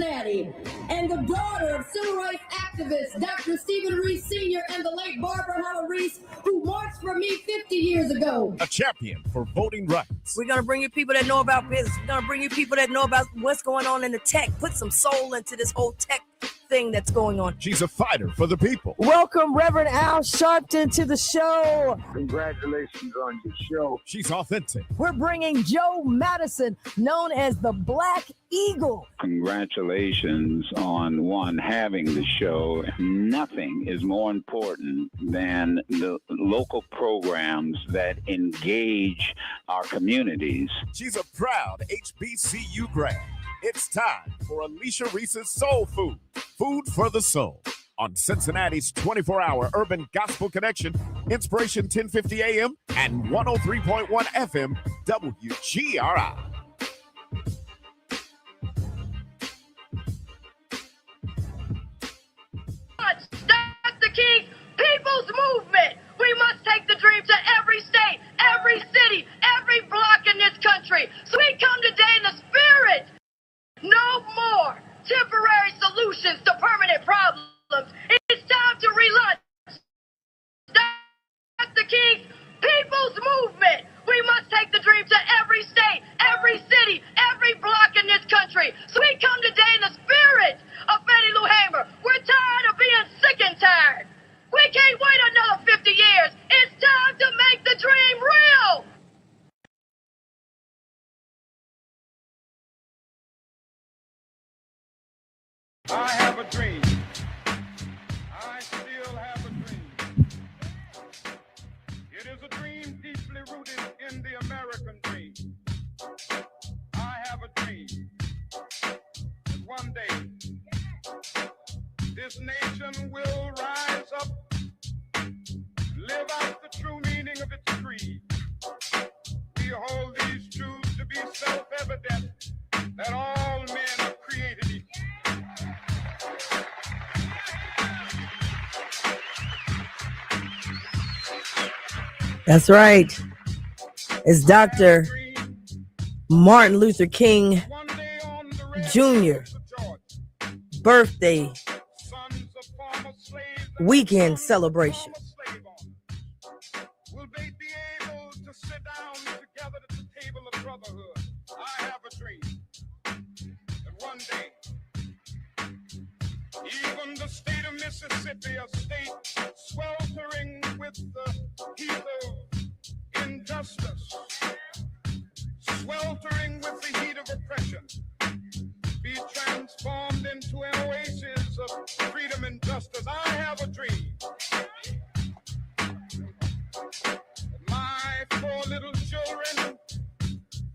Cincinnati, and the daughter of civil rights activist Dr. Stephen Reece Sr. and the late Barbara Reece, who marched for me 50 years ago. A champion for voting rights. We're going to bring you people that know about business. We're going to bring you people that know about what's going on in the tech. Put some soul into this whole tech thing that's going on. She's a fighter for the people. Welcome, Reverend Al Sharpton, to the show. Congratulations on your show. She's authentic. We're bringing Joe Madison, known as the Black Eagle. Congratulations on having the show. Nothing is more important than the local programs that engage our communities. She's a proud HBCU grad. It's time for Alicia Reece's Soul Food, food for the soul, on Cincinnati's 24-hour urban gospel connection, Inspiration 1050 AM and 103.1 FM, WGRI. That's the King's People's Movement. We must take the dream to every state, every city, every block in this country. So we come today in the spirit. No more temporary solutions to permanent problems. It's time to relaunch. That's the King's People's Movement. We must take the dream to every state, every city, every block in this country. So we come today in the spirit of Betty Lou Hamer. We're tired of being sick and tired. We can't wait another 50 years. It's time to make the dream real. I have a dream. I still have a dream. It is a dream deeply rooted in the American dream. I have a dream that one day this nation will rise up, live out the true meaning of its creed. We hold these truths to be self-evident, that all men are created equal. That's right. It's Dr. Martin Luther King Jr. birthday weekend celebration. Will they be able to sit down together at the table of brotherhood? I have a dream that one day, even the state of Mississippi, a state sweltering with the heat of injustice, sweltering with the heat of oppression, be transformed into an oasis of freedom and justice. I have a dream that my four little children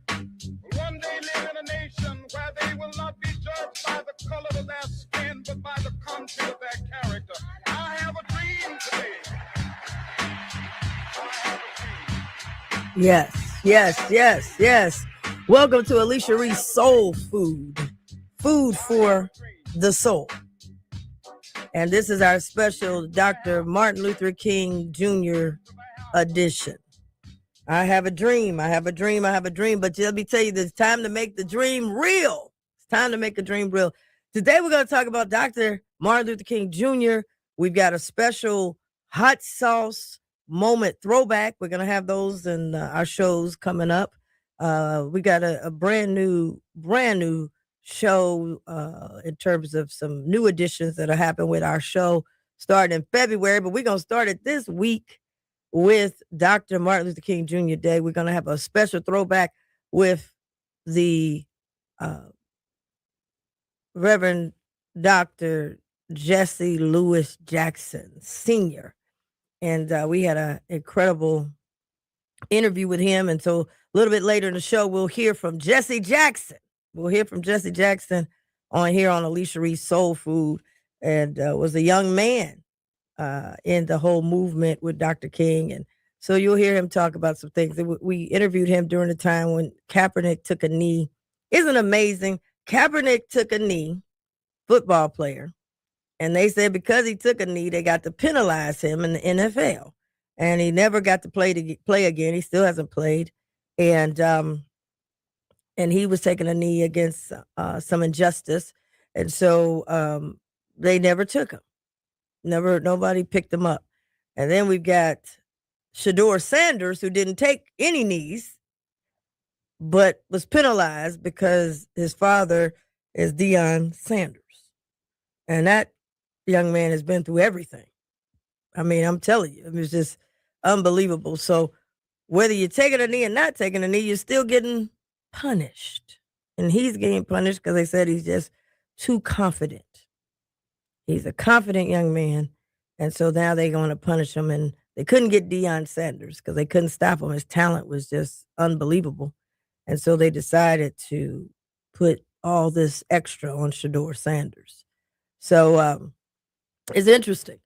will one day live in a nation where they will not be judged by the color of their skin, but by the content of their character. I have a dream today. Yes. Welcome to Alicia Reece Soul Food, food for the soul. And this is our special Dr. Martin Luther King Jr. edition. I have a dream. But let me tell you, it's time to make the dream real. It's time to make a dream real. Today, we're going to talk about Dr. Martin Luther King Jr. We've got a special hot sauce moment throwback. We're going to have those in our shows coming up. We got a brand new show in terms of some new additions that are happening with our show starting in February. But we're going to start it this week with Dr. Martin Luther King Jr. Day. We're going to have a special throwback with the Reverend Dr. Jesse Lewis Jackson Sr. And we had an incredible interview with him. And so a little bit later in the show, we'll hear from Jesse Jackson. On here on Alicia Reece Soul Food, and was a young man in the whole movement with Dr. King. And so you'll hear him talk about some things. We interviewed him during the time when Kaepernick took a knee. Isn't it amazing? Kaepernick took a knee, football player. And they said because he took a knee, they got to penalize him in the NFL. And he never got to play again. He still hasn't played. And he was taking a knee against some injustice. And so they never took him. Nobody picked him up. And then we've got Shador Sanders, who didn't take any knees, but was penalized because his father is Deion Sanders. And that young man has been through everything. I mean, I'm telling you, it's just unbelievable. So whether you're taking a knee or not taking a knee, you're still getting punished. And he's getting punished because they said he's just too confident. He's a confident young man. And so now they're going to punish him. And they couldn't get Deion Sanders because they couldn't stop him. His talent was just unbelievable. And so they decided to put all this extra on Shador Sanders. So it's interesting.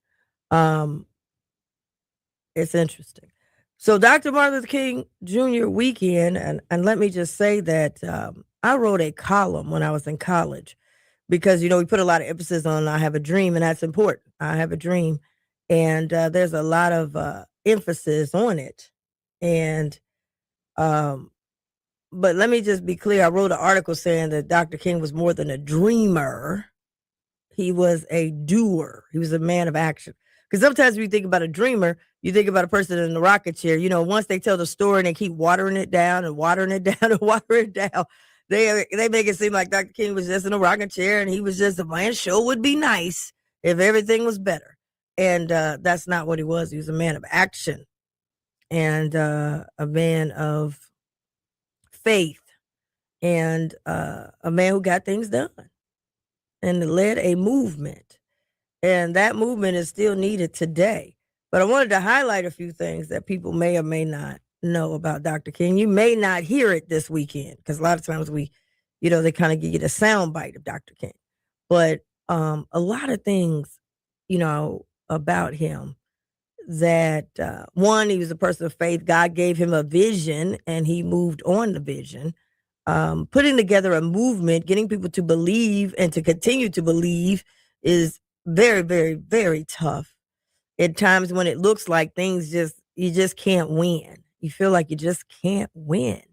It's interesting. So Dr. Martin Luther King Jr. weekend, and let me just say that I wrote a column when I was in college because, we put a lot of emphasis on I have a dream, and that's important. I have a dream. And there's a lot of emphasis on it. And but let me just be clear. I wrote an article saying that Dr. King was more than a dreamer. He was a doer. He was a man of action. Because sometimes when you think about a dreamer, you think about a person in the rocket chair. Once they tell the story and they keep watering it down and watering it down and watering it down, they make it seem like Dr. King was just in a rocking chair and he was just a man. Show would be nice if everything was better. And that's not what he was. He was a man of action and a man of faith and a man who got things done and led a movement. And that movement is still needed today. But I wanted to highlight a few things that people may or may not know about Dr. King. You may not hear it this weekend because a lot of times they kind of give you the sound bite of Dr. King. But a lot of things, about him that one, he was a person of faith. God gave him a vision and he moved on the vision. Putting together a movement, getting people to believe and to continue to believe is very, very, very tough. At times when it looks like you just can't win. You feel like you just can't win.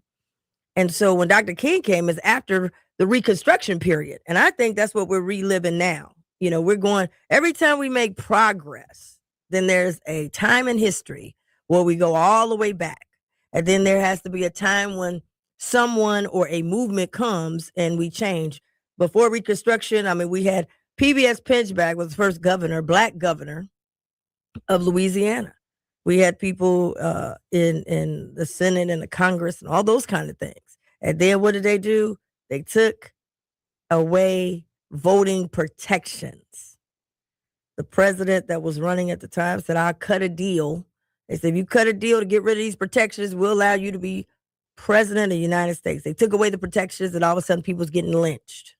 And so when Dr. King came is after the Reconstruction period. And I think that's what we're reliving now. We're going, every time we make progress, then there's a time in history where we go all the way back. And then there has to be a time when someone or a movement comes and we change. Before Reconstruction, we had PBS Pinchback was the first black governor of Louisiana. We had people in the Senate and the Congress and all those kind of things. And then what did they do? They took away voting protections. The president that was running at the time said, I'll cut a deal. They said, if you cut a deal to get rid of these protections, we'll allow you to be president of the United States. They took away the protections and all of a sudden people was getting lynched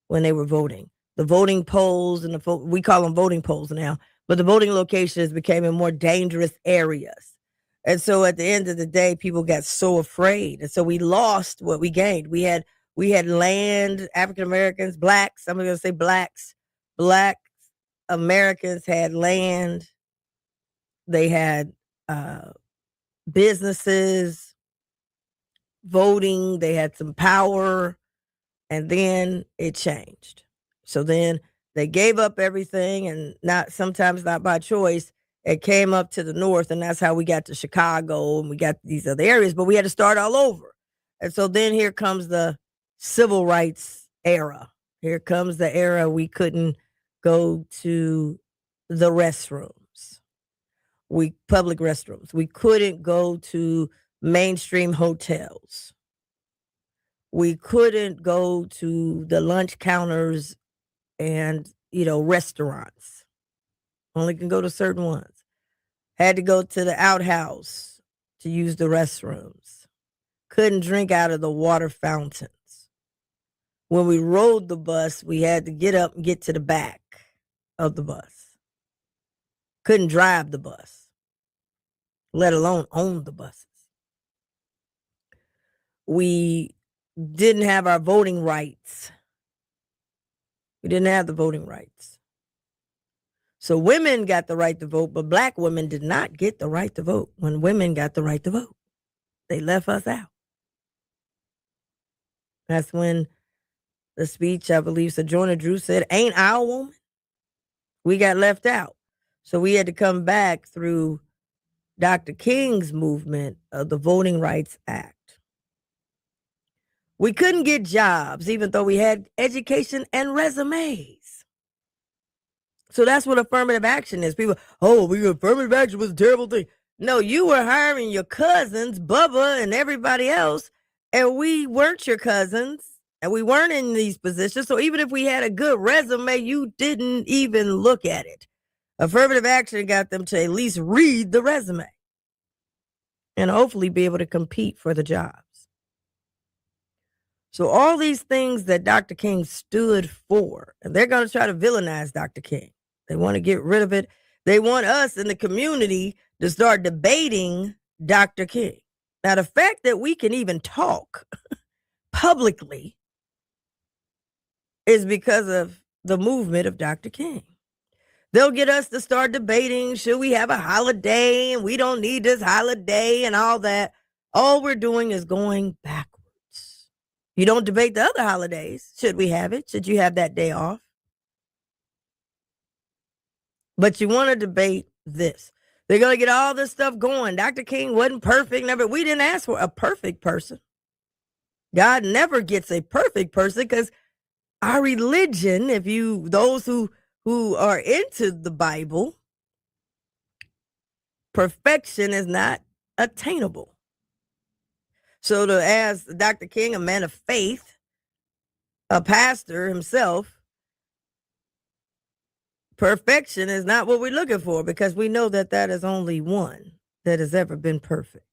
when they were voting. The voting polls and we call them voting polls now, but the voting locations became in more dangerous areas. And so at the end of the day, people got so afraid. And so we lost what we gained. We had land, African Americans, blacks, I'm going to say blacks, black Americans had land. They had businesses, voting, they had some power, and then it changed. So then they gave up everything and sometimes not by choice. It came up to the north, and that's how we got to Chicago and we got these other areas, but we had to start all over. And so then here comes the civil rights era. Here comes the era we couldn't go to the restrooms. Public restrooms. We couldn't go to mainstream hotels. We couldn't go to the lunch counters and, restaurants. Only can go to certain ones. Had to go to the outhouse to use the restrooms. Couldn't drink out of the water fountains. When we rode the bus, we had to get up and get to the back of the bus. Couldn't drive the bus, let alone own the buses. We didn't have our voting rights. We didn't have the voting rights. So women got the right to vote, but black women did not get the right to vote. When women got the right to vote, they left us out. That's when the speech, I believe Sojourner Drew said, ain't our woman. We got left out. So we had to come back through Dr. King's movement of the Voting Rights Act. We couldn't get jobs, even though we had education and resumes. So that's what affirmative action is. People, affirmative action was a terrible thing. No, you were hiring your cousins, Bubba and everybody else, and we weren't your cousins, and we weren't in these positions. So even if we had a good resume, you didn't even look at it. Affirmative action got them to at least read the resume and hopefully be able to compete for the jobs. So all these things that Dr. King stood for, and they're going to try to villainize Dr. King. They want to get rid of it. They want us in the community to start debating Dr. King. Now, the fact that we can even talk publicly is because of the movement of Dr. King. They'll get us to start debating, should we have a holiday, and we don't need this holiday and all that. All we're doing is going backwards. You don't debate the other holidays. Should we have it? Should you have that day off? But you want to debate this. They're going to get all this stuff going. Dr. King wasn't perfect. Never. We didn't ask for a perfect person. God never gets a perfect person, because our religion, those who are into the Bible, perfection is not attainable. So to ask Dr. King, a man of faith, a pastor himself, perfection is not what we're looking for, because we know that is only one that has ever been perfect.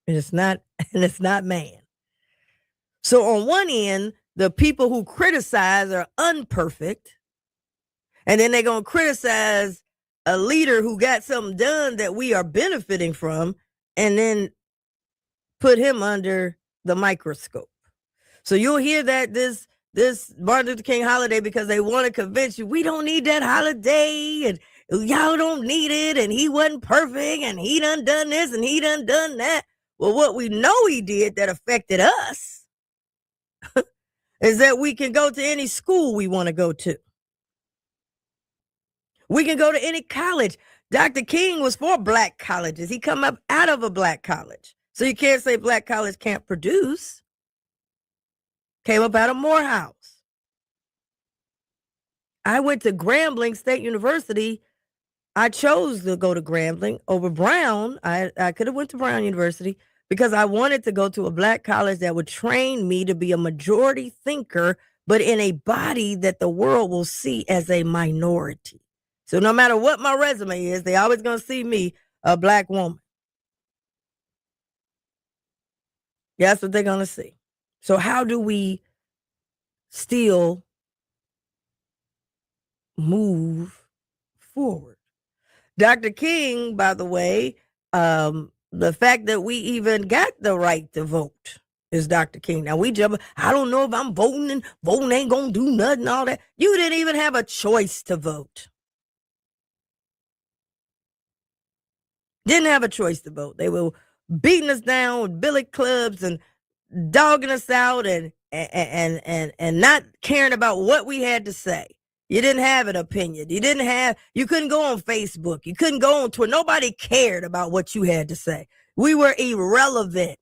And it's not man. So on one end, the people who criticize are unperfect. And then they're going to criticize a leader who got something done that we are benefiting from, and then put him under the microscope. So you'll hear that this Martin Luther King holiday, because they want to convince you we don't need that holiday, and y'all don't need it, and he wasn't perfect, and he done this, and he done that. Well, what we know he did that affected us is that we can go to any school we want to go to. We can go to any college. Dr. King was for black colleges. He come up out of a black college. So you can't say black college can't produce. Came up out of Morehouse. I went to Grambling State University. I chose to go to Grambling over Brown. I could have went to Brown University, because I wanted to go to a black college that would train me to be a majority thinker, but in a body that the world will see as a minority. So no matter what my resume is, they always going to see me, a black woman. That's what they're going to see. So how do we still move forward? Dr. King, by the way, the fact that we even got the right to vote is Dr. King. Now we jump, I don't know if I'm voting, and voting ain't going to do nothing, all that. You didn't even have a choice to vote. Didn't have a choice to vote. They were beating us down with billy clubs and dogging us out and not caring about what we had to say. You didn't have an opinion. You couldn't go on Facebook. You couldn't go on Twitter. Nobody cared about what you had to say. We were irrelevant.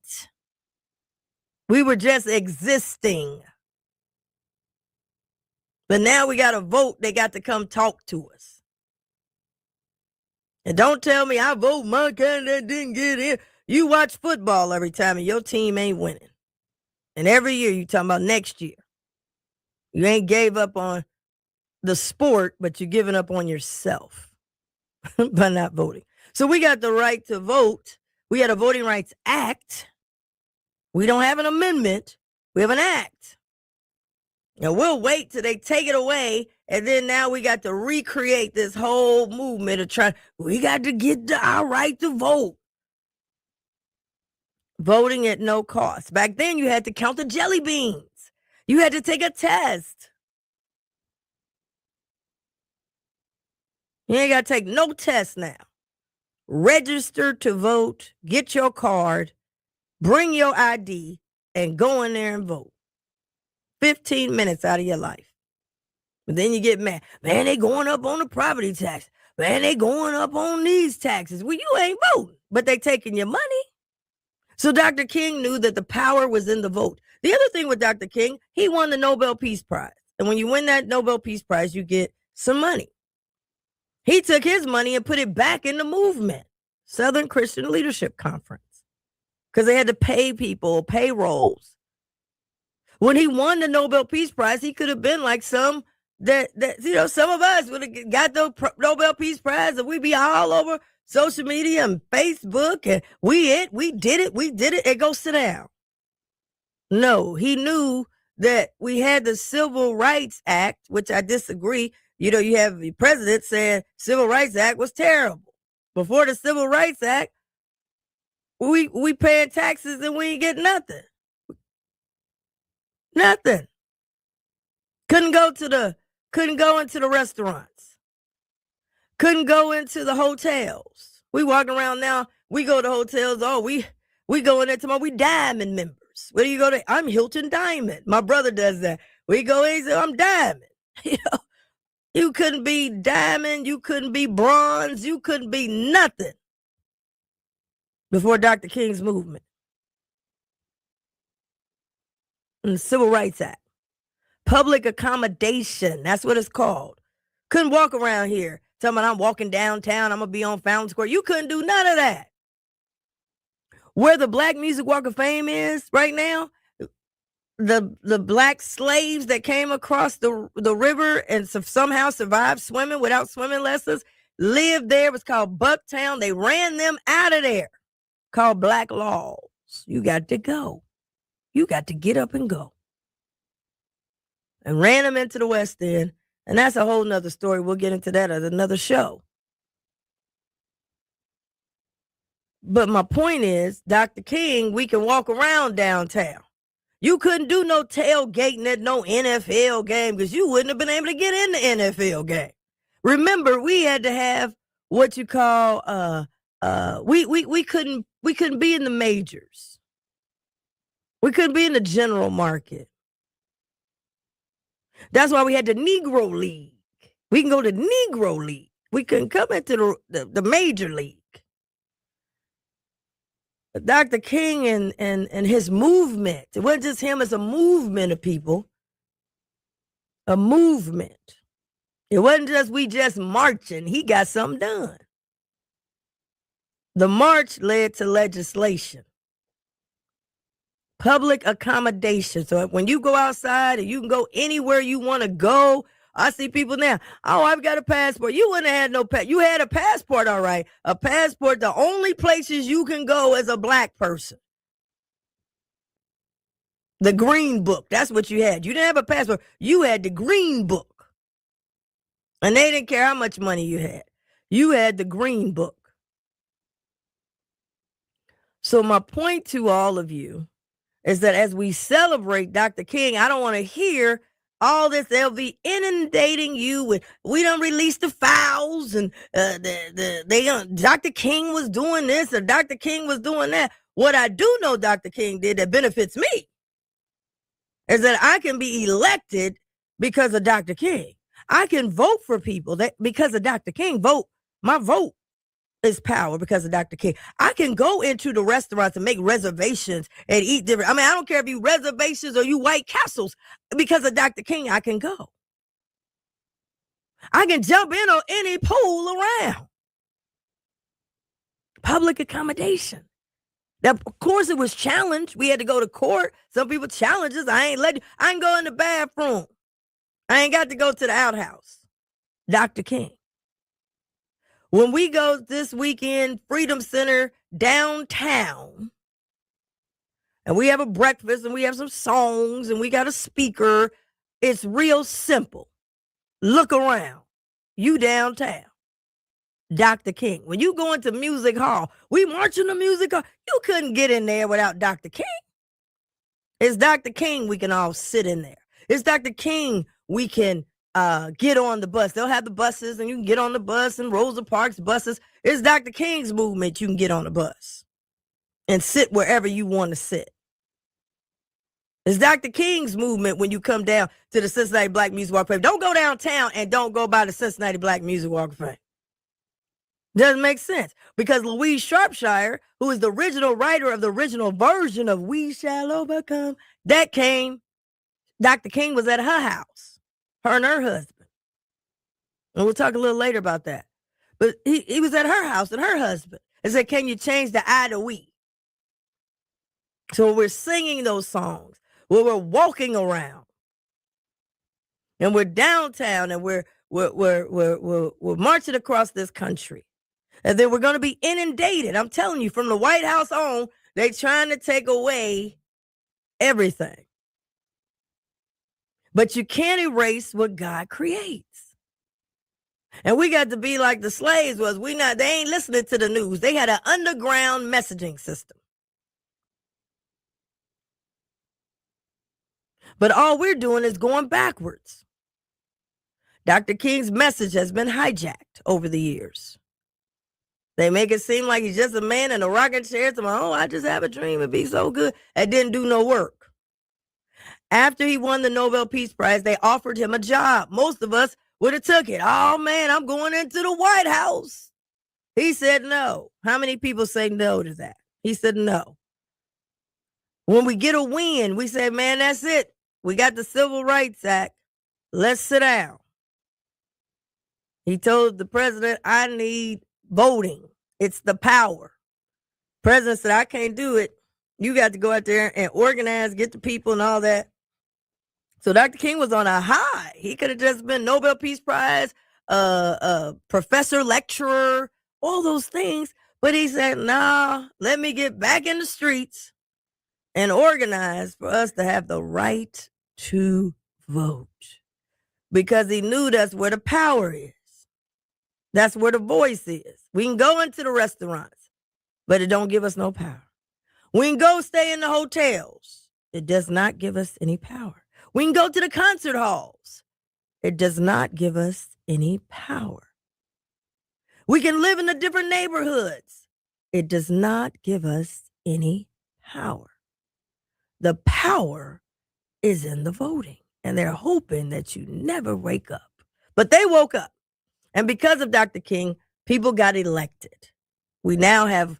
We were just existing. But now we got to vote. They got to come talk to us. And don't tell me I vote my candidate didn't get in. You watch football every time and your team ain't winning. And every year you talking about next year. You ain't gave up on the sport, but you're giving up on yourself by not voting. So we got the right to vote. We had a Voting Rights Act. We don't have an amendment. We have an act. Now we'll wait till they take it away, and then now we got to recreate this whole movement of we got to get our right to vote. Voting at no cost. Back then you had to count the jelly beans. You had to take a test. You ain't got to take no test now. Register to vote, get your card, bring your ID, and go in there and vote. 15 minutes out of your life. But then you get mad. Man, they going up on the property tax. Man, they going up on these taxes. Well, you ain't voting, but they taking your money. So Dr. King knew that the power was in the vote. The other thing with Dr. King, he won the Nobel Peace Prize. And when you win that Nobel Peace Prize, you get some money. He took his money and put it back in the movement, Southern Christian Leadership Conference, because they had to pay people, payrolls. When he won the Nobel Peace Prize, he could have been like some that some of us would have got the Nobel Peace Prize and we'd be all over social media and Facebook and we did it, and go sit down. No, he knew that we had the Civil Rights Act, which I disagree. You have the president saying Civil Rights Act was terrible. Before the Civil Rights Act, we paying taxes and we ain't get nothing. Nothing. Couldn't go into the restaurants. Couldn't go into the hotels. We walk around now, we go to hotels, we go in there tomorrow, we Diamond members. Where do you go to? I'm Hilton Diamond. My brother does that. We go in, he said, I'm Diamond. You couldn't be Diamond, you couldn't be Bronze, you couldn't be nothing before Dr. King's movement. And the Civil Rights Act. Public accommodation, that's what it's called. Couldn't walk around here telling me I'm walking downtown, I'm going to be on Fountain Square. You couldn't do none of that. Where the Black Music Walk of Fame is right now, the black slaves that came across the river and somehow survived swimming without swimming lessons, lived there. It was called Bucktown. They ran them out of there, called Black Laws. You got to go. You got to get up and go. And ran them into the West End. And that's a whole nother story. We'll get into that at another show. But my point is, Dr. King, we can walk around downtown. You couldn't do no tailgating at no NFL game because you wouldn't have been able to get in the NFL game. Remember, we had to have what you call we couldn't be in the majors. We couldn't be in the general market. That's why we had the Negro League. We can go to Negro League. We couldn't come into the major league. But Dr. King and his movement, it wasn't just him, it's a movement of people. A movement. It wasn't just we just marching. He got something done. The march led to legislation. Public accommodation. So when you go outside and you can go anywhere you want to go, I see people now, I've got a passport. You wouldn't have had no passport. You had a passport, all right. A passport, the only places you can go as a black person. The green book, that's what you had. You didn't have a passport. You had the green book. And they didn't care how much money you had. You had the green book. So my point to all of you is that as we celebrate Dr. King, I don't want to hear all this. They'll be inundating you with, we done released the files and Dr. King was doing this or Dr. King was doing that. What I do know Dr. King did that benefits me is that I can be elected because of Dr. King. I can vote for people that because of Dr. King. My vote is power because of Dr. King. I can go into the restaurants and make reservations and eat different. I don't care if you reservations or you White Castles. Because of Dr. King, I can go. I can jump in on any pool around. Public accommodation. Now, of course, it was challenged. We had to go to court. Some people challenged us. I ain't go in the bathroom. I ain't got to go to the outhouse. Dr. King. When we go this weekend, Freedom Center downtown, and we have a breakfast and we have some songs and we got a speaker, it's real simple. Look around. You downtown. Dr. King. When you go into Music Hall, we march in the Music Hall. You couldn't get in there without Dr. King. It's Dr. King we can all sit in there. It's Dr. King we can get on the bus. They'll have the buses and you can get on the bus and Rosa Parks buses. It's Dr. King's movement. You can get on the bus and sit wherever you want to sit. It's Dr. King's movement when you come down to the Cincinnati Black Music Walk of Fame. Don't go downtown and don't go by the Cincinnati Black Music Walk of Fame. Doesn't make sense because Louise Sharpshire, who is the original writer of the original version of We Shall Overcome, that came, Dr. King was at her house, her and her husband. And we'll talk a little later about that. But he was at her house and her husband and said, can you change the I to we? So we're singing those songs. We're walking around, and we're downtown, and we're marching across this country, and then we're going to be inundated. I'm telling you, from the White House on, they're trying to take away everything, but you can't erase what God creates. And we got to be like the slaves was. They ain't listening to the news. They had an underground messaging system. But all we're doing is going backwards. Dr. King's message has been hijacked over the years. They make it seem like he's just a man in a rocking chair. I just have a dream. It'd be so good. It didn't do no work. After he won the Nobel Peace Prize, they offered him a job. Most of us would have took it. Oh, man, I'm going into the White House. He said no. How many people say no to that? He said no. When we get a win, we say, man, that's it. We got the Civil Rights Act. Let's sit down. He told the president, I need voting. It's the power. President said, I can't do it. You got to go out there and organize, get the people and all that. So Dr. King was on a high. He could have just been Nobel Peace Prize, professor, lecturer, all those things. But he said, nah, let me get back in the streets and organize for us to have the right to vote, because he knew that's where the power is. That's where the voice is. We can go into the restaurants, but it don't give us no power. We can go stay in the hotels. It does not give us any power. We can go to the concert halls. It does not give us any power. We can live in the different neighborhoods. It does not give us any power. The power is in the voting, and they're hoping that you never wake up. But they woke up, and because of Dr. King, people got elected. We now have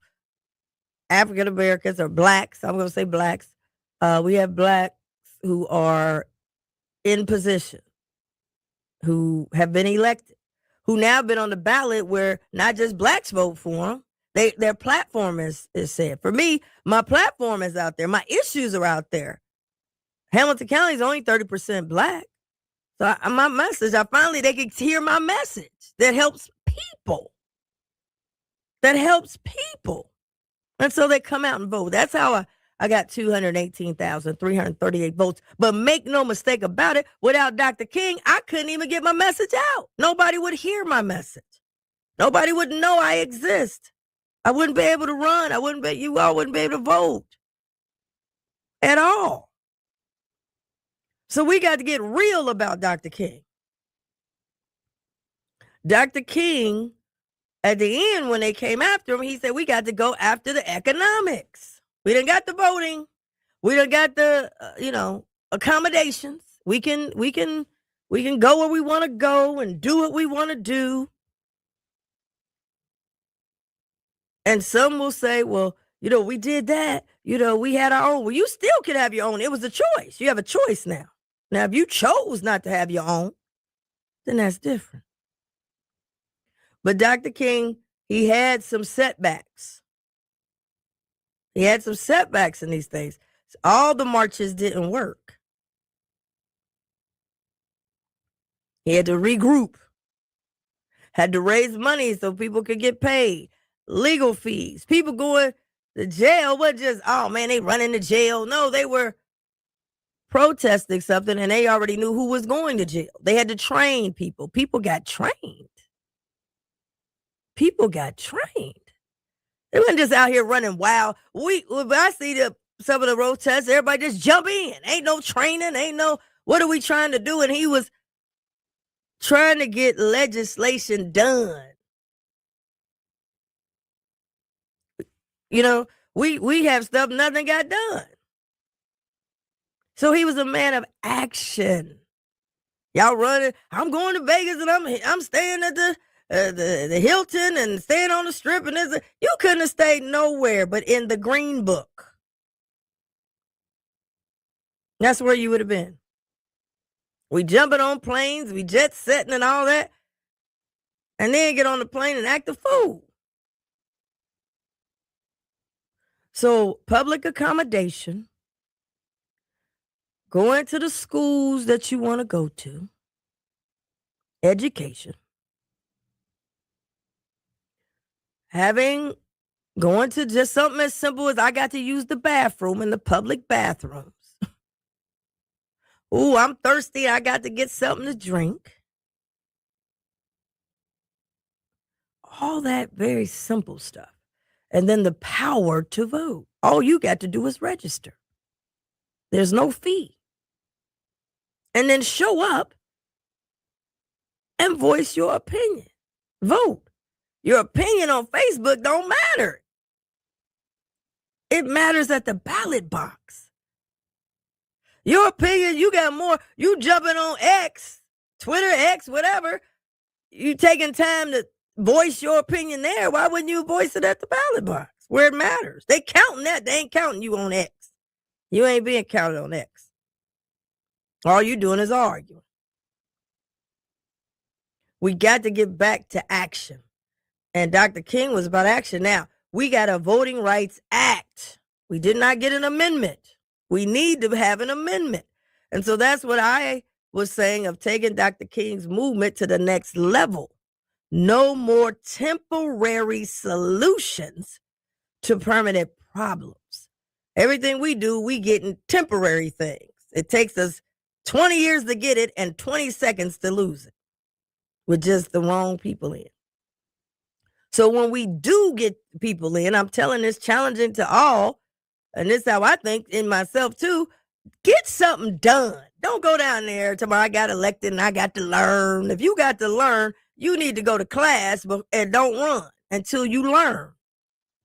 African Americans or blacks. I'm going to say blacks. We have blacks who are in position, who have been elected, who now been on the ballot where not just blacks vote for them. Their platform is said. For me, my platform is out there. My issues are out there. Hamilton County is only 30% black. So my message, they can hear my message that helps people. And so they come out and vote. That's how I got 218,338 votes. But make no mistake about it, without Dr. King, I couldn't even get my message out. Nobody would hear my message. Nobody would know I exist. I wouldn't be able to run. You all wouldn't be able to vote at all. So we got to get real about Dr. King. Dr. King, at the end, when they came after him, he said, we got to go after the economics. We done got the voting. We done got the, accommodations. We can go where we want to go and do what we want to do. And some will say, well, we did that. We had our own. Well, you still can have your own. It was a choice. You have a choice now. Now, if you chose not to have your own, then that's different. But Dr. King, he had some setbacks. He had some setbacks in these things. All the marches didn't work. He had to regroup, had to raise money so people could get paid. Legal fees. People going to jail wasn't just, oh man, they running to jail. No, they were protesting something and they already knew who was going to jail. They had to train people. People got trained. They weren't just out here running wild. I see some of the protests, everybody just jump in. Ain't no training, what are we trying to do? And he was trying to get legislation done. We have stuff, nothing got done. So he was a man of action. Y'all running, I'm going to Vegas and I'm staying at the Hilton and staying on the Strip. And you couldn't have stayed nowhere but in the Green Book. That's where you would have been. We jumping on planes, we jet setting and all that, and then get on the plane and act a fool. So public accommodation, going to the schools that you want to go to, education, going to just something as simple as I got to use the bathroom in the public bathrooms. Ooh, I'm thirsty. I got to get something to drink. All that very simple stuff. And then the power to vote. All you got to do is register. There's no fee. And then show up and voice your opinion. Vote. Your opinion on Facebook don't matter. It matters at the ballot box. Your opinion, you got more. You jumping on X, Twitter, X, whatever. You taking time to voice your opinion there. Why wouldn't you voice it at the ballot box where it matters? They counting that. They ain't counting you on X. You ain't being counted on X. All you doing is arguing. We got to get back to action. And Dr. King was about action. Now, we got a Voting Rights Act. We did not get an amendment. We need to have an amendment. And so that's what I was saying of taking Dr. King's movement to the next level. No more temporary solutions to permanent problems. Everything we do, we get in temporary things. It takes us 20 years to get it and 20 seconds to lose it with just the wrong people in. So when we do get people in, I'm telling this challenging to all, and this is how I think in myself too, get something done. Don't go down there tomorrow, I got elected and I got to learn. If you got to learn, you need to go to class and don't run until you learn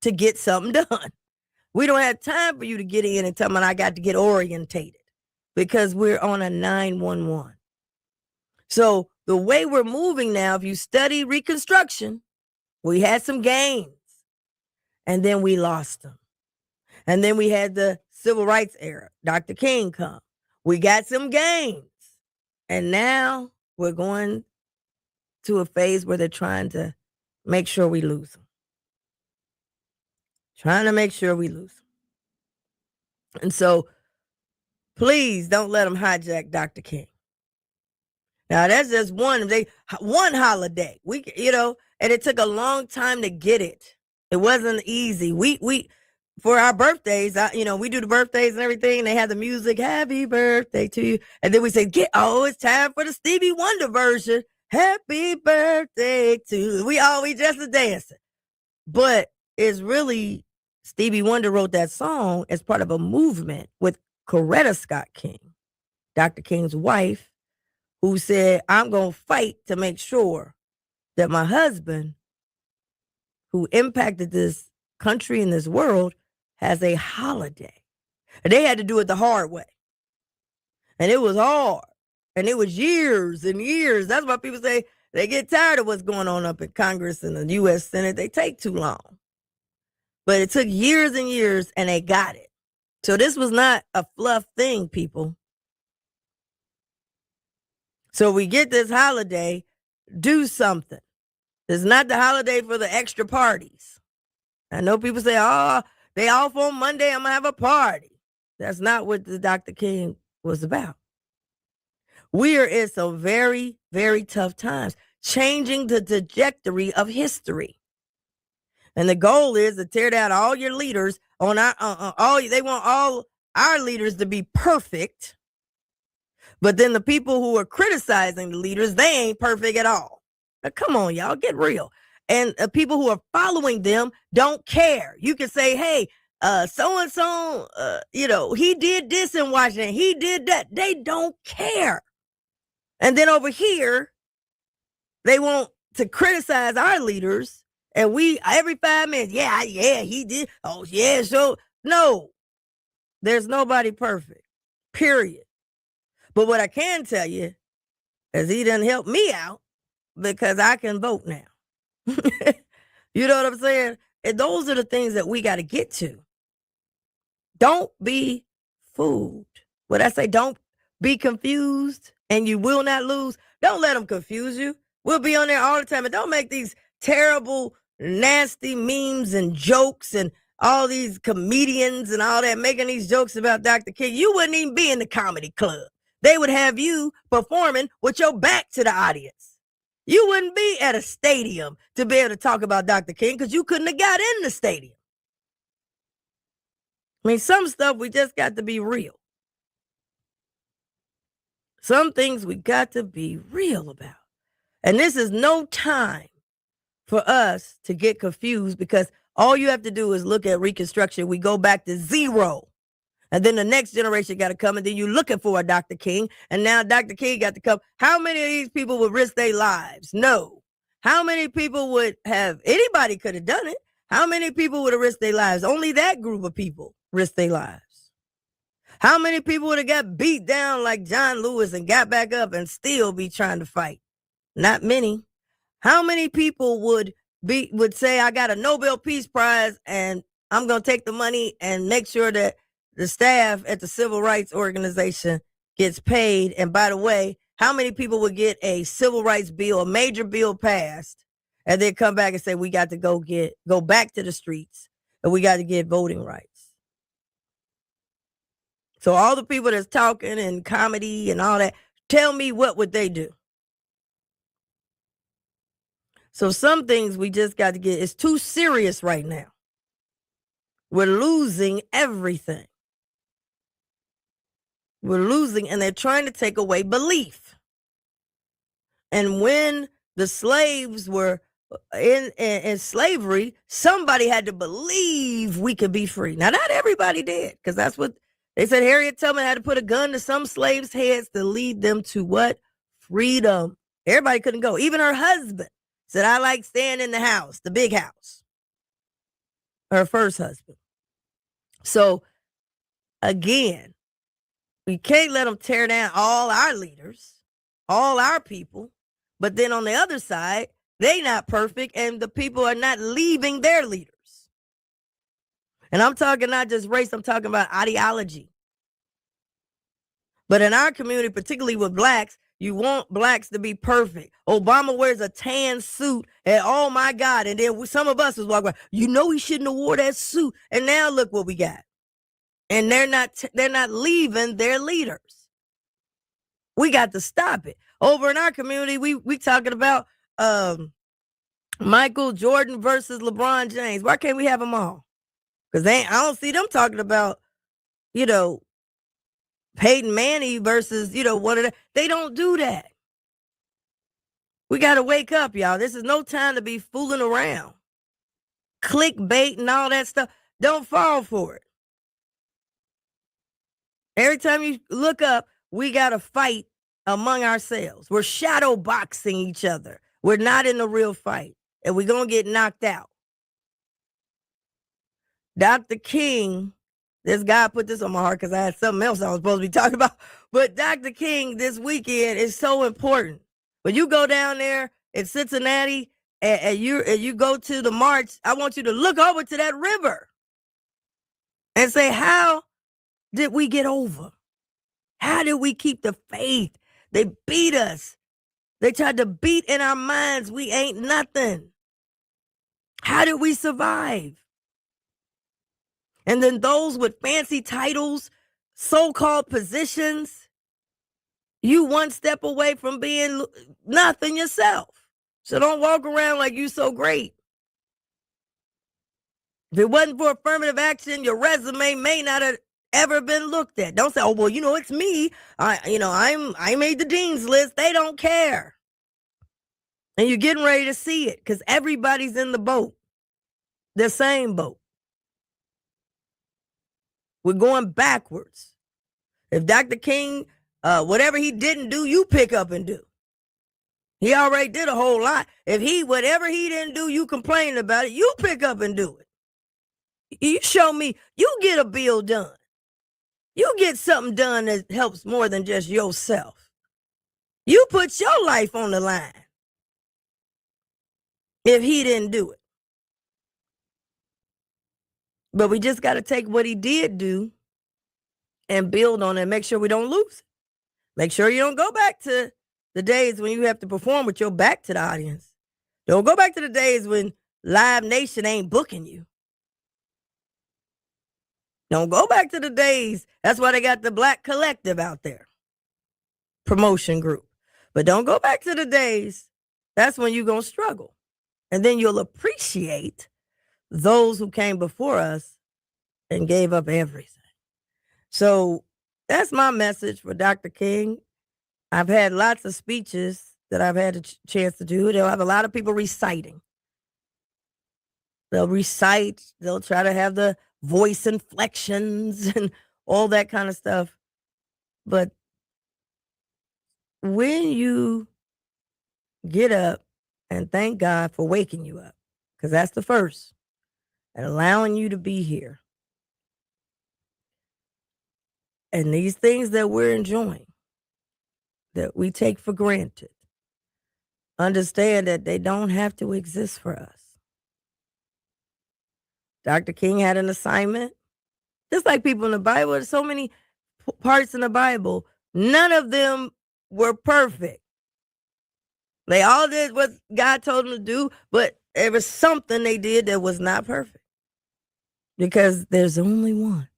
to get something done. We don't have time for you to get in and tell me I got to get orientated because we're on a 911. So the way we're moving now, if you study Reconstruction, we had some gains and then we lost them. And then we had the Civil Rights era, Dr. King come. We got some gains. And now we're going to a phase where they're trying to make sure we lose them. Trying to make sure we lose them. And so please don't let them hijack Dr. King. Now that's just one holiday. And it took a long time to get it. It wasn't easy. We for our birthdays, we do the birthdays and everything. And they have the music, happy birthday to you. And then we say, it's time for the Stevie Wonder version. Happy birthday to you. We just a dancing. But it's really, Stevie Wonder wrote that song as part of a movement with Coretta Scott King, Dr. King's wife, who said, I'm going to fight to make sure that my husband, who impacted this country and this world, has a holiday. And they had to do it the hard way. And it was hard. And it was years and years. That's why people say they get tired of what's going on up in Congress and the U.S. Senate. They take too long. But it took years and years, and they got it. So this was not a fluff thing, people. So we get this holiday, do something. It's not the holiday for the extra parties. I know people say, they off on Monday, I'm going to have a party. That's not what the Dr. King was about. We are in some very, very tough times, changing the trajectory of history. And the goal is to tear down all your leaders on they want all our leaders to be perfect. But then the people who are criticizing the leaders, they ain't perfect at all. Now, come on, y'all, get real. And people who are following them don't care. You can say, hey, so-and-so, he did this in Washington. He did that. They don't care. And then over here, they want to criticize our leaders. And every 5 minutes, yeah, he did. Oh, yeah, so no, there's nobody perfect. period. But what I can tell you is he done helped me out because I can vote now. You know what I'm saying? And those are the things that we got to get to. Don't be fooled. What I say, don't be confused and you will not lose. Don't let them confuse you. We'll be on there all the time. And don't make these terrible, nasty memes and jokes and all these comedians and all that making these jokes about Dr. King. You wouldn't even be in the comedy club. They would have you performing with your back to the audience. You wouldn't be at a stadium to be able to talk about Dr. King because you couldn't have got in the stadium. I mean, some stuff we just got to be real. Some things we got to be real about. And this is no time for us to get confused because all you have to do is look at Reconstruction. We go back to zero. And then the next generation got to come, and then you're looking for a Dr. King, and now Dr. King got to come. How many of these people would risk their lives? No. How many people would have, anybody could have done it. How many people would have risked their lives? Only that group of people risked their lives. How many people would have got beat down like John Lewis and got back up and still be trying to fight? Not many. How many people would say, I got a Nobel Peace Prize and I'm going to take the money and make sure that the staff at the Civil Rights Organization gets paid? And by the way, how many people would get a civil rights bill, a major bill passed, and then come back and say, we got to go back to the streets and we got to get voting rights? So all the people that's talking and comedy and all that, tell me, what would they do? So some things we just got to get, it's too serious right now. We're losing everything. We're losing, and they're trying to take away belief. And when the slaves were in slavery, somebody had to believe we could be free. Now, not everybody did, because that's what they said. Harriet Tubman had to put a gun to some slaves' heads to lead them to what? Freedom. Everybody couldn't go. Even her husband said, I like staying in the house, the big house. Her first husband. So, again, we can't let them tear down all our leaders, all our people. But then on the other side, they not perfect, and the people are not leaving their leaders. And I'm talking not just race, I'm talking about ideology. But in our community, particularly with blacks, you want blacks to be perfect. Obama wears a tan suit, and oh my God. And then some of us was walking around, you know he shouldn't have wore that suit. And now look what we got. And they're not leaving their leaders. We got to stop it. Over in our community, we talking about Michael Jordan versus LeBron James. Why can't we have them all? Because I don't see them talking about, Peyton Manning versus, one of the. They don't do that. We got to wake up, y'all. This is no time to be fooling around. Clickbait and all that stuff. Don't fall for it. Every time you look up, we got to fight among ourselves. We're shadow boxing each other. We're not in the real fight, and we're going to get knocked out. Dr. King, this guy put this on my heart because I had something else I was supposed to be talking about. But Dr. King this weekend is so important. When you go down there in Cincinnati and you go to the march, I want you to look over to that river and say, how did we get over? How did we keep the faith? They beat us. They tried to beat in our minds we ain't nothing. How did we survive? And then those with fancy titles, so-called positions, you one step away from being nothing yourself. So don't walk around like you so great. If it wasn't for affirmative action, your resume may not have ever been looked at. Don't say, oh, well, it's me. I made the dean's list. They don't care. And you're getting ready to see it because everybody's in the boat. The same boat. We're going backwards. If Dr. King, whatever he didn't do, you pick up and do. He already did a whole lot. If whatever he didn't do, you complain about it, you pick up and do it. You show me, you get a bill done. You get something done that helps more than just yourself. You put your life on the line if he didn't do it. But we just got to take what he did do and build on it and make sure we don't lose it. Make sure you don't go back to the days when you have to perform with your back to the audience. Don't go back to the days when Live Nation ain't booking you. Don't go back to the days. That's why they got the Black Collective out there. Promotion group. But don't go back to the days. That's when you're going to struggle. And then you'll appreciate those who came before us and gave up everything. So that's my message for Dr. King. I've had lots of speeches that I've had a chance to do. They'll have a lot of people reciting. They'll recite. They'll try to have the voice inflections and all that kind of stuff. But when you get up and thank God for waking you up, because that's the first, and allowing you to be here. And these things that we're enjoying, that we take for granted, understand that they don't have to exist for us. Dr. King had an assignment. Just like people in the Bible, there's so many parts in the Bible. None of them were perfect. They all did what God told them to do, but there was something they did that was not perfect. Because there's only one.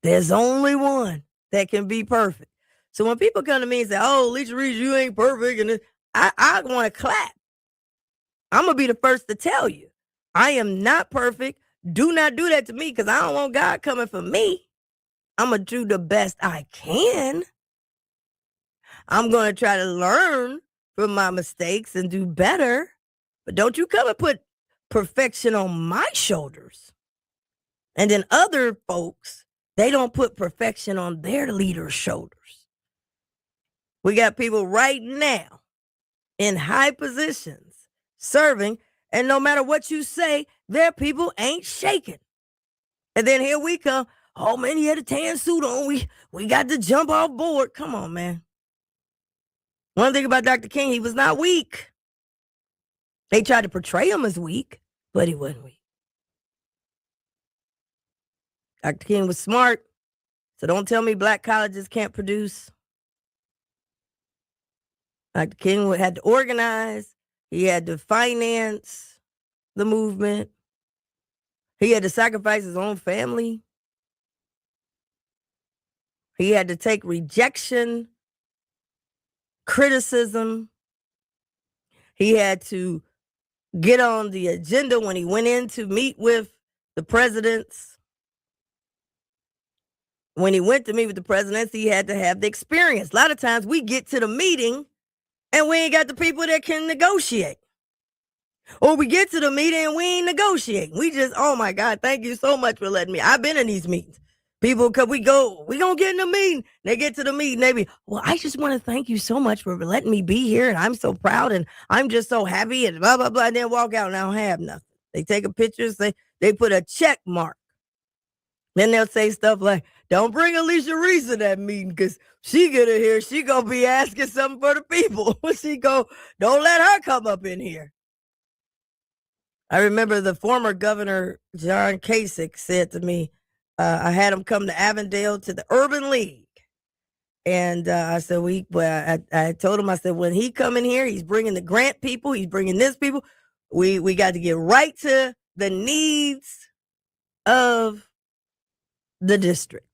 There's only one that can be perfect. So when people come to me and say, oh, Alicia Reece, you ain't perfect, and I want to clap. I'm going to be the first to tell you, I am not perfect. Do not do that to me because I don't want God coming for me. I'm going to do the best I can. I'm going to try to learn from my mistakes and do better. But don't you come and put perfection on my shoulders. And then other folks, they don't put perfection on their leaders' shoulders. We got people right now in high positions serving, and no matter what you say, their people ain't shaking. And then here we come. Oh, man, he had a tan suit on. We got to jump off board. Come on, man. One thing about Dr. King, he was not weak. They tried to portray him as weak, but he wasn't weak. Dr. King was smart, so don't tell me black colleges can't produce. Dr. King had to organize. He had to finance the movement. He had to sacrifice his own family. He had to take rejection, criticism. He had to get on the agenda when he went in to meet with the presidents. When he went to meet with the presidents, he had to have the experience. A lot of times we get to the meeting and we ain't got the people that can negotiate. Or we get to the meeting and we ain't negotiating. We just, oh my God, thank you so much for letting me. I've been in these meetings. People, cause we gonna get in the meeting. They get to the meeting, they be, well, I just want to thank you so much for letting me be here. And I'm so proud and I'm just so happy and blah, blah, blah. And then walk out and I don't have nothing. They take a picture, they put a check mark. Then they'll say stuff like, don't bring Alicia Reece to that meeting because she get in here. She gonna be asking something for the people. Don't let her come up in here. I remember the former governor, John Kasich, said to me, I had him come to Avondale to the Urban League. And I said, I told him, I said, when he come in here, he's bringing the grant people, he's bringing this people. We got to get right to the needs of the district.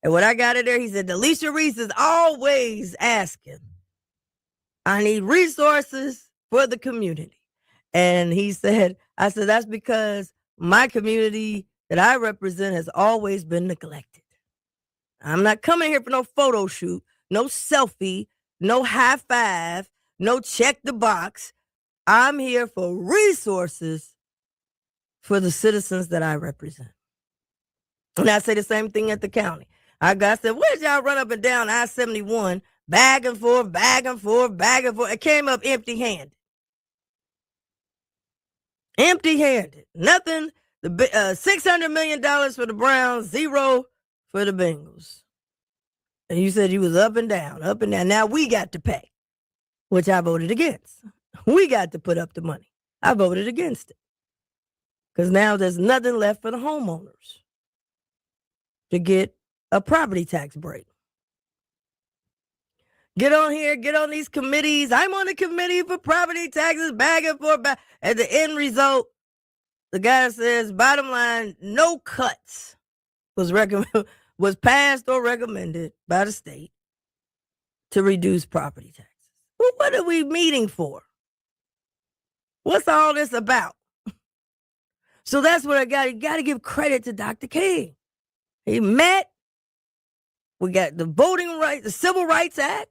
And when I got in there, he said, Alicia Reece is always asking, I need resources for the community. And he said, I said, that's because my community that I represent has always been neglected. I'm not coming here for no photo shoot, no selfie, no high five, no check the box. I'm here for resources for the citizens that I represent. And I say the same thing at the county. I said, where'd y'all run up and down I-71, back and forth, back and forth, back and forth? It came up empty-handed. Empty-handed. Nothing. The $600 million for the Browns, zero for the Bengals. And you said you was up and down, up and down. Now we got to pay, which I voted against. We got to put up the money. I voted against it. Because now there's nothing left for the homeowners to get a property tax break. Get on here, get on these committees. I'm on the committee for property taxes, bagging for back. At the end result, the guy says, bottom line, no cuts was passed or recommended by the state to reduce property taxes. Well, what are we meeting for? What's all this about? So that's what you got to give credit to Dr. King. He met. We got the Voting Rights, the Civil Rights Act.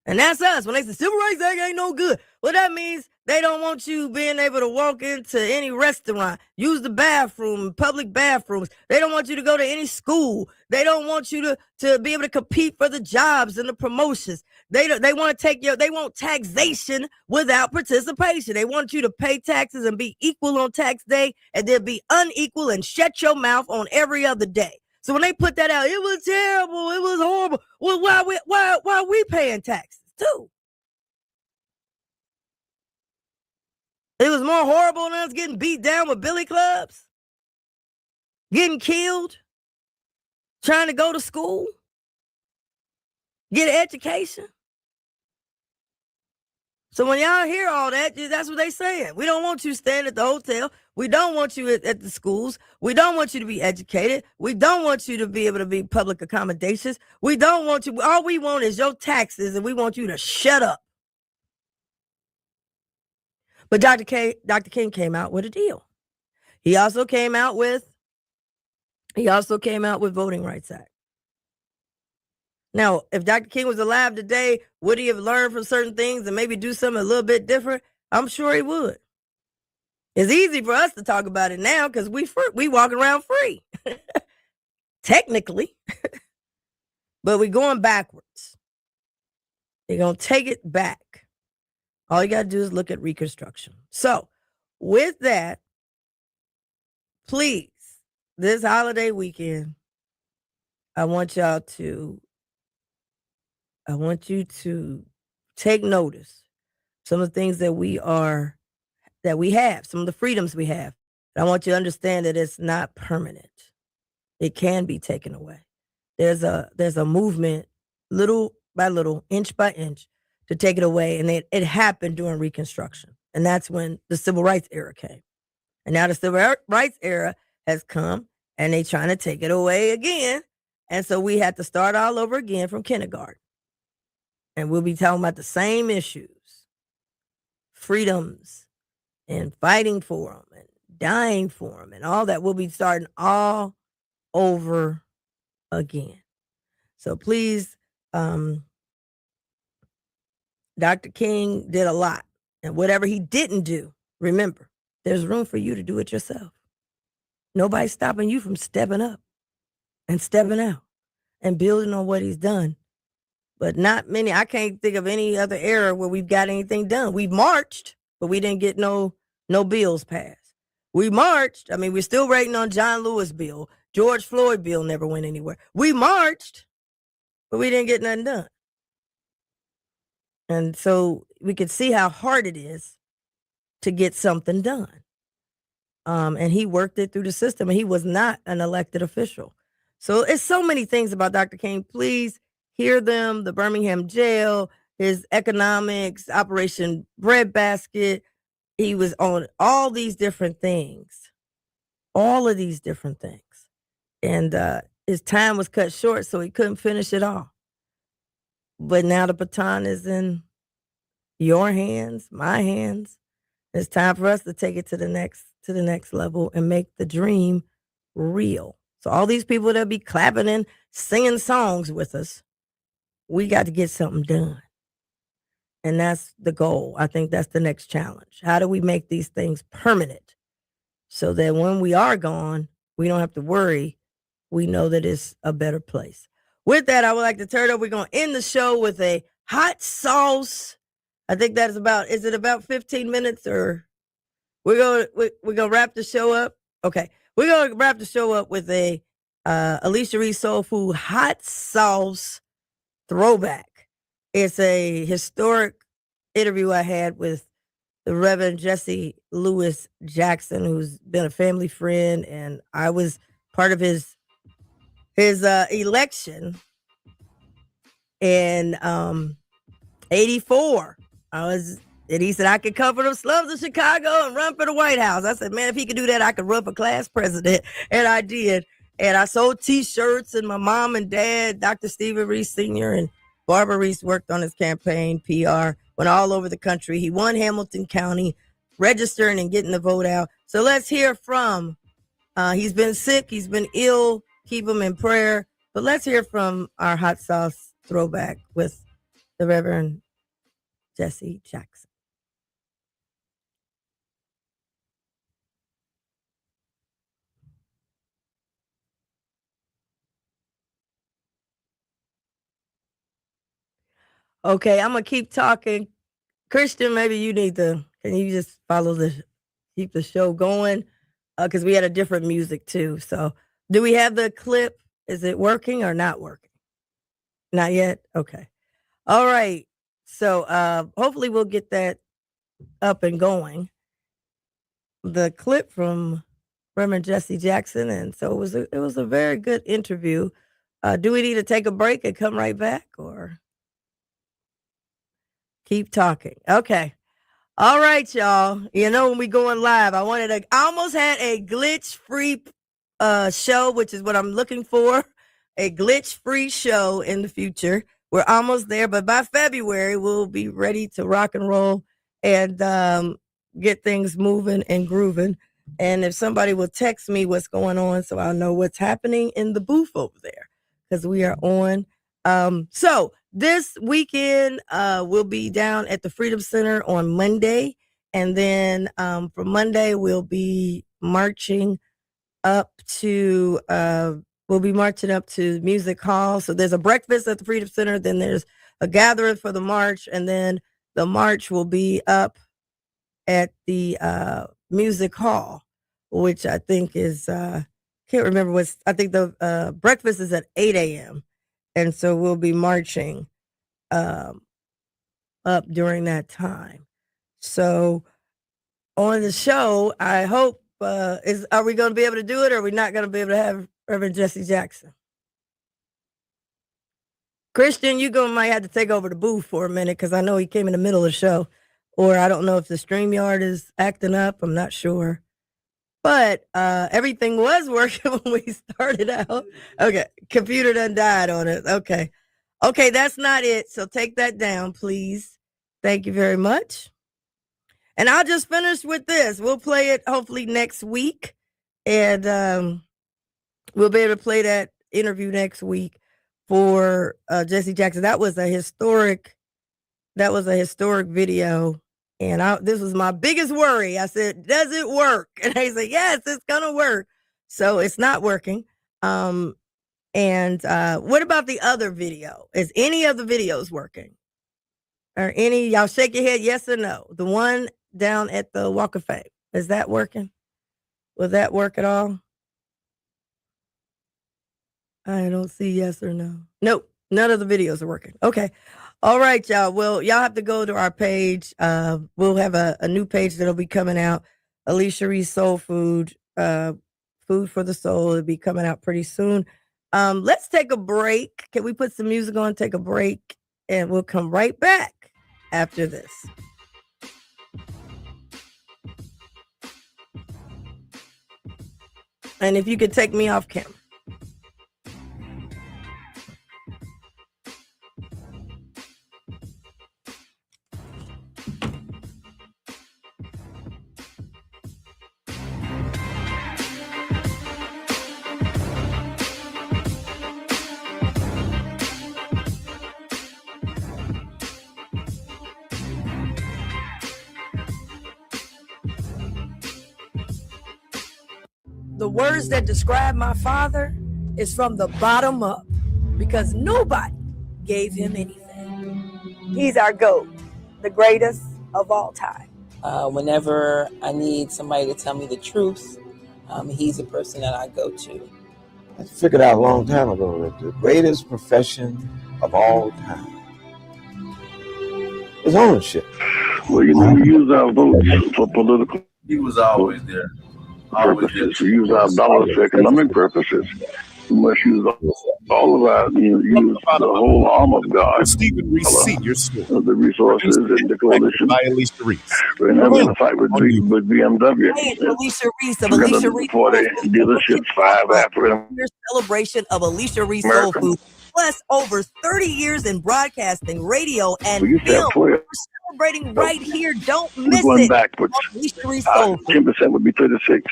And that's us. When they say Civil Rights Act ain't no good. Well, that means they don't want you being able to walk into any restaurant, use the bathroom, public bathrooms. They don't want you to go to any school. They don't want you to be able to compete for the jobs and the promotions. They want to they want taxation without participation. They want you to pay taxes and be equal on tax day and then be unequal and shut your mouth on every other day. So when they put that out, it was terrible. It was horrible. Well, why are we paying taxes too? It was more horrible than us getting beat down with billy clubs, getting killed, trying to go to school, get an education. So when y'all hear all that, that's what they saying. We don't want you staying at the hotel. We don't want you at the schools. We don't want you to be educated. We don't want you to be able to be public accommodations. We don't want you. All we want is your taxes, and we want you to shut up. But Dr. King came out with a deal. He also came out with Voting Rights Act. Now, if Dr. King was alive today, would he have learned from certain things and maybe do something a little bit different? I'm sure he would. It's easy for us to talk about it now because we walk around free, technically, but we're going backwards. They're going to take it back. All you got to do is look at Reconstruction. So with that, please, this holiday weekend, I want you to take notice some of the things that we have, some of the freedoms we have. I want you to understand that it's not permanent. It can be taken away. There's a movement, little by little, inch by inch, to take it away. And it happened during Reconstruction. And that's when the Civil Rights era came. And now the Civil Rights era has come and they're trying to take it away again. And so we had to start all over again from kindergarten. And we'll be talking about the same issues, freedoms, and fighting for them, and dying for them, and all that. We'll be starting all over again. So please, Dr. King did a lot. And whatever he didn't do, remember, there's room for you to do it yourself. Nobody's stopping you from stepping up and stepping out and building on what he's done. But not many. I can't think of any other era where we've got anything done. We've marched, but we didn't get no bills passed. We marched. I mean, we're still waiting on John Lewis bill. George Floyd bill never went anywhere. We marched, but we didn't get nothing done. And so we could see how hard it is to get something done. And he worked it through the system, and he was not an elected official. So it's so many things about Dr. King. Please hear them. The Birmingham jail, his economics, Operation Breadbasket. He was on all these different things, all of these different things. And his time was cut short, so he couldn't finish it all. But now the baton is in your hands, my hands. It's time for us to take it to the next level and make the dream real. So all these people that be clapping and singing songs with us, we got to get something done. And that's the goal. I think that's the next challenge. How do we make these things permanent so that when we are gone, we don't have to worry. We know that it's a better place. With that, I would like to turn it over. We're going to end the show with a hot sauce. I think that is it about 15 minutes or we're going to wrap the show up? Okay. We're going to wrap the show up with a Alicia Reece Soulfood Hot Sauce Throwback. It's a historic interview I had with the Reverend Jesse Lewis Jackson, who's been a family friend, and I was part of his election in 84. And he said I could cover the slums of Chicago and run for the White House. I said, man, if he could do that, I could run for class president. And I did. And I sold T-shirts, and my mom and dad, Dr. Stephen Reece Sr. and Barbara Reece, worked on his campaign, PR, went all over the country. He won Hamilton County, registering and getting the vote out. So let's hear from, he's been sick, he's been ill, keep him in prayer. But let's hear from our hot sauce throwback with the Reverend Jesse Jackson. Okay, I'm gonna keep talking. Christian, maybe you need to, can you just keep the show going? Because we had a different music too. So do we have the clip? Is it working or not working? Not yet? Okay. All right. So hopefully we'll get that up and going. The clip from Reverend Jesse Jackson. And so it was a very good interview. Do we need to take a break and come right back, or keep talking? Okay. All right, y'all. You know, when we going live, I almost had a glitch-free show, which is what I'm looking for. A glitch-free show in the future. We're almost there, but by February, we'll be ready to rock and roll and get things moving and grooving. And if somebody will text me what's going on, so I'll know what's happening in the booth over there, because we are on. So this weekend, we'll be down at the Freedom Center on Monday. And then from Monday, we'll be marching up to Music Hall. So there's a breakfast at the Freedom Center. Then there's a gathering for the march. And then the march will be up at the Music Hall, which I think is, can't remember I think the breakfast is at 8 a.m. And so we'll be marching up during that time. So on the show, I hope, are we going to be able to do it, or are we not going to be able to have Reverend Jesse Jackson? Christian, you might have to take over the booth for a minute, because I know he came in the middle of the show, or I don't know if the StreamYard is acting up. I'm not sure. But everything was working when we started out. Okay, computer done died on it. Okay, that's not it. So take that down, please. Thank you very much. And I'll just finish with this. We'll play it hopefully next week, and we'll be able to play that interview next week for Jesse Jackson. That was a historic video. And this was my biggest worry. I said, does it work? And they said, yes, it's going to work. So it's not working. And what about the other video? Is any of the videos working? Or y'all shake your head, yes or no? The one down at the Walk of Fame, is that working? Will that work at all? I don't see yes or no. Nope, none of the videos are working. Okay. All right, y'all. Well, y'all have to go to our page. We'll have a new page that'll be coming out. Alicia Reece Soulfood, Food for the Soul. It'll be coming out pretty soon. Let's take a break. Can we put some music on, take a break, and we'll come right back after this. And if you could take me off camera. The words that describe my father is from the bottom up, because nobody gave him anything. He's our GOAT, the greatest of all time. Whenever I need somebody to tell me the truth, he's a person that I go to. I figured out a long time ago that the greatest profession of all time is ownership. Well, you know, we use our votes for political He was always there. purposes. We use our dollars for economic purposes. We must use all of our, use the whole arm of God, Stephen Reece Senior of the resources in the coalition. by Alicia Reece. We're not going to fight with BMW. Hey, it's Alicia Reece of We're Alicia gonna Reece 40 Soulfood. dealerships, 5 African Your celebration of Alicia Reece American. Soulfood. Plus, over 30 years in broadcasting, radio, and We used to have film. 12. We're celebrating right here. Don't We're miss going it. backwards. Alicia Reece Soulfood. 10% would be 36.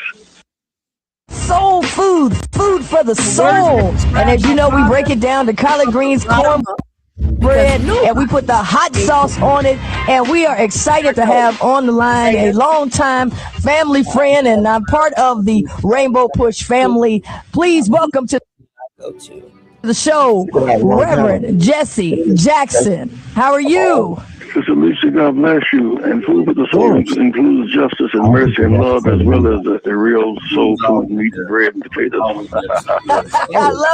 Soul food, food for the soul. And as you know, we break it down to collard greens, cornbread, and we put the hot sauce on it. And we are excited to have on the line a longtime family friend, and I'm part of the Rainbow Push family. Please welcome to the show, Reverend Jesse Jackson. How are you? Sister Alicia, God bless you. And food for the soul includes justice and mercy and love, as well as the real soul food, meat, bread, and potatoes. I love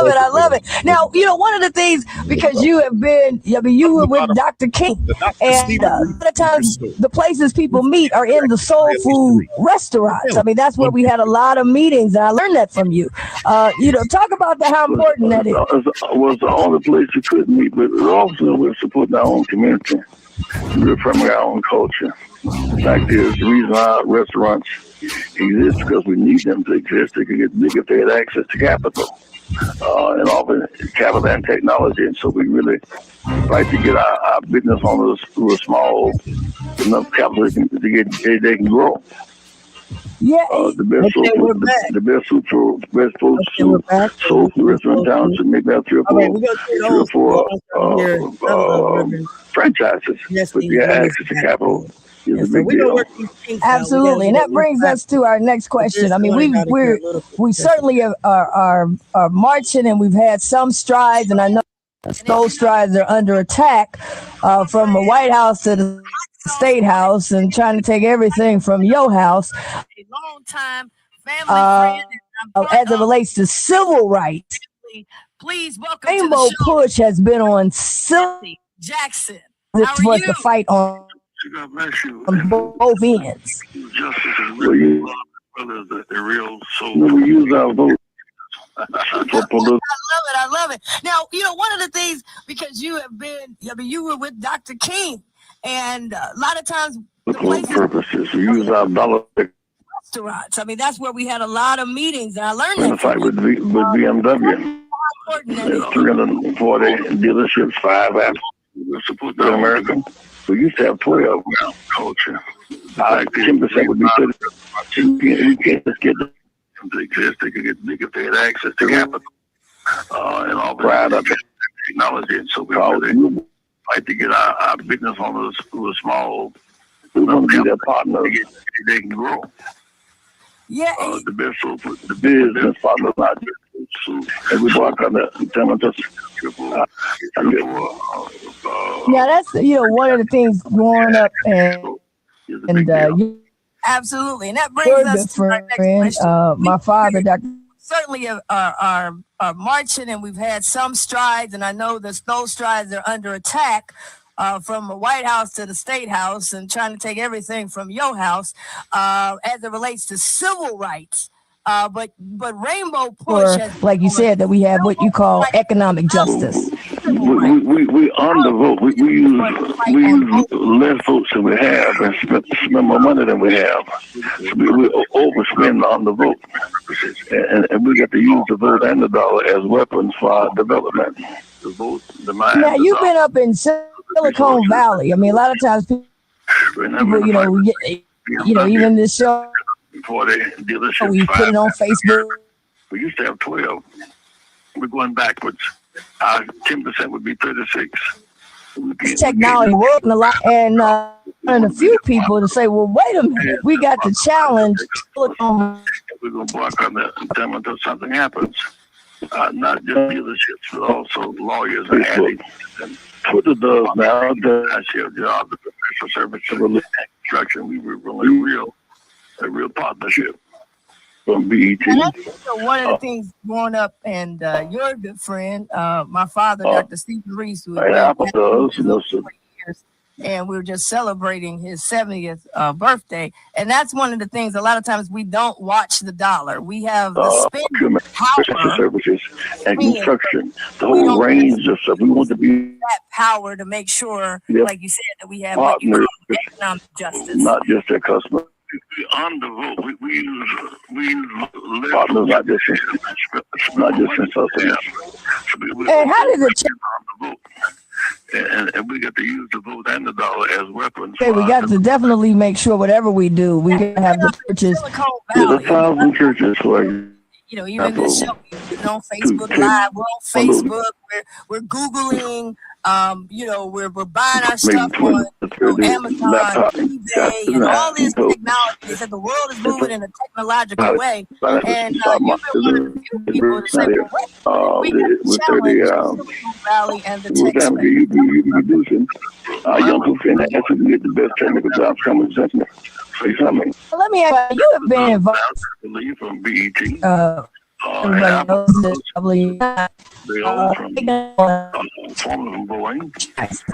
it. I love it. Now, you know, one of the things, because you have been, I mean, you were with Dr. King, and a lot of times the places people meet are in the soul food restaurants. I mean, that's where we had a lot of meetings, and I learned that from you. You know, talk about that, how important that is. It was the only place you couldn't meet, but also we're supporting our own community. We're from our own culture. The fact is, the reason our restaurants exist because we need them to exist. They get paid access to capital and often capital and technology. And so we really fight to get our business on a small enough capital they can grow. Yeah, The best soul food restaurant in town should make about 3 or 4 franchises with the access to capital. Is a big deal. absolutely, and that brings us to our next question. I mean, we certainly are marching, and we've had some strides, and I know those strides are under attack from the White House to the State House, and trying to take everything from your house. A long time family friend, as it relates to civil rights. Please welcome Rainbow Push has been on Sylvie Jackson. How are you? The fight on both ends. We use our vote. I love it. Now, you know, one of the things, because you have been, I mean, you were with Dr. King, and a lot of times the places purposes. We use our dollar restaurants. I mean, that's where we had a lot of meetings, and I learned in a that. fight with BMW. 340 dealerships, 5 African American. We used to have 12 culture. 10% would be 30. We can't just get them to exist. They get paid access to capital and all pride of technology. And so we really fight to get our business on a small. We want to be their partner. They can grow. Yeah. The business partner, not just and we work on that. Yeah, that's, you know, one of the things growing up, and absolutely, and that brings us to our next question. My father, Dr. certainly are marching, and we've had some strides, and I know that those strides are under attack. From the White House to the State House, and trying to take everything from your house as it relates to civil rights. But Rainbow Push has, like you said, that we have what you call economic justice. We undervote. We use less votes than we have and spend more money than we have. So we overspend on the vote. And we got to use the vote and the dollar as weapons for our development. The vote, the mind. Now, you've been up in Silicon Valley. I mean, a lot of times people, even this show, we put it on Facebook. We used to have 12. We're going backwards. 10% would be 36. Technology working a lot, and a few people to say, well, wait a minute, we got to challenge Silicon. We're going to work on that until something happens. Not just dealerships, but also lawyers and addicts. Twitter does now. I share a job, the professional service construction. We were really a real partnership. from BET. And I think one of the things growing up, and you're a good friend, my father, Dr. Stephen Reece, who has been over 40 years, and we were just celebrating his 70th birthday. And that's one of the things, a lot of times we don't watch the dollar. We have the spending power. Services and construction, the whole range of stuff. We want to be that power to make sure, like you said, that we have what you call economic justice. Not just their customers. On the vote, we use partners, not just in subsidies. Hey, how does it change? And we got to use the vote and the dollar as weapons. Okay, we got to definitely make sure whatever we do, we can have the churches. There's 1,000 churches where even this show, on Facebook Live, we're on Facebook, we're Googling, we're buying our stuff on Amazon, eBay, and all this technology. That the world is moving in a technological way, and you've been one of the few people to say, well, we got to challenge Silicon Valley and the tech space. Our young people in that actually get the best technical jobs coming in. Let me ask you, have been involved from BET. Everybody knows this, probably not.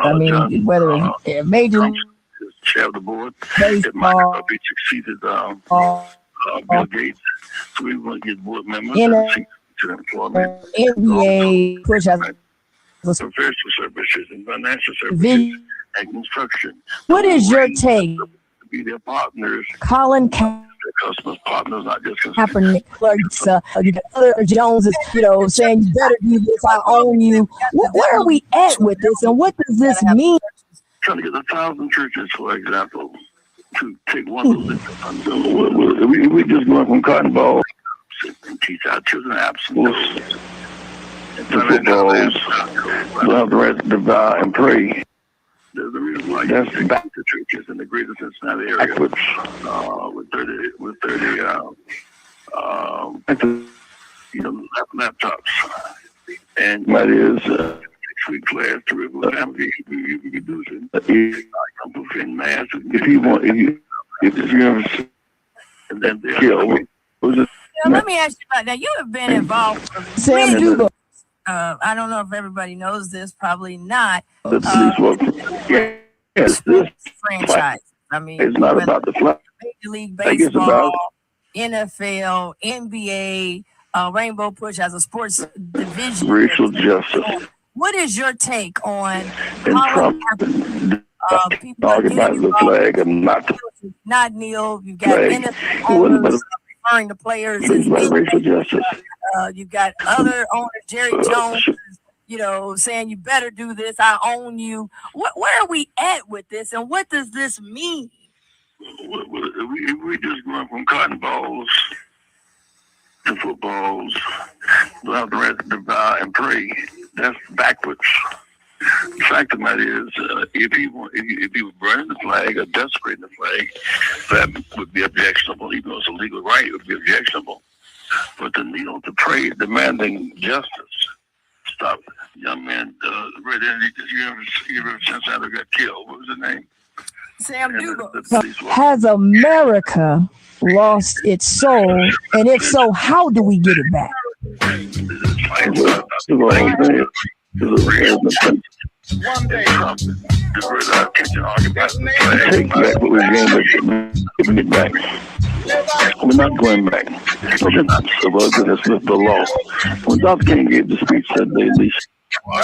I mean, whether it's major chair of the board, baseball, he succeeded Bill Gates, so we want to get board members and NBA, push out professional services and financial services and construction. What is your take? Be their partners. Colin customers, partners, not just Kaepernick, you got other Joneses, saying you better do this, I own you. Where are we at with this, and what does this mean? Trying to get 1,000 churches, for example, to take one of we just going from cotton balls and teach our children abstinence. The footballs, we'll have the rest to divide and pray. There's a reason why that's back to churches in the greater Cincinnati area with 30 laptops, and that is 6-week class to regular family reducing. In mass, if you and then let me ask you about that. You have been involved. Sam Dugal. I don't know if everybody knows this, probably not. Yes, this franchise. I mean, it's not about the flag. Major League Baseball, NFL, NBA, Rainbow Push as a sports division. Racial justice. What is your take on Trump people talking about the flag and not kneel? You've got NFL owners referring to players as racial justice. You've got other owners, Jerry Jones, saying you better do this, I own you. Where are we at with this, and what does this mean? We just going from cotton balls to footballs. We'll have the rest to divide and pray. That's backwards. The fact of the matter is, if he were burning the flag or desecrating the flag, that would be objectionable. Even though it's a legal right, it would be objectionable. But to kneel to pray, demanding justice. Stop. Young man, right there, you ever since I got killed. What was his name? Sam Dugal. Has America lost its soul? And if so, how do we get it back? One day, take back what we gave it back. We're not going back. That's with the law. When Dr. King gave the speech that day, at least in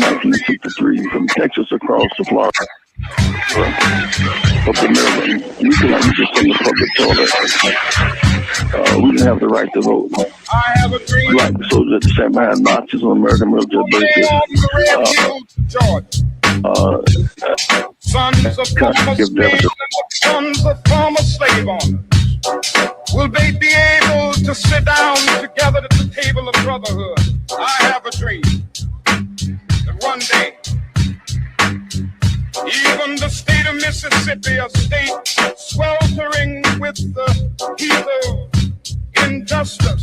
1963, from Texas across to Florida, up to Maryland, we could just in the public toilet. We didn't have the right to vote. Like the soldiers at the same time, Nazis on American military bases. Sons of former slaves and sons of former slave owners. Will they be able to sit down together at the table of brotherhood? I have a dream that one day, even the state of Mississippi, a state sweltering with the heat of injustice,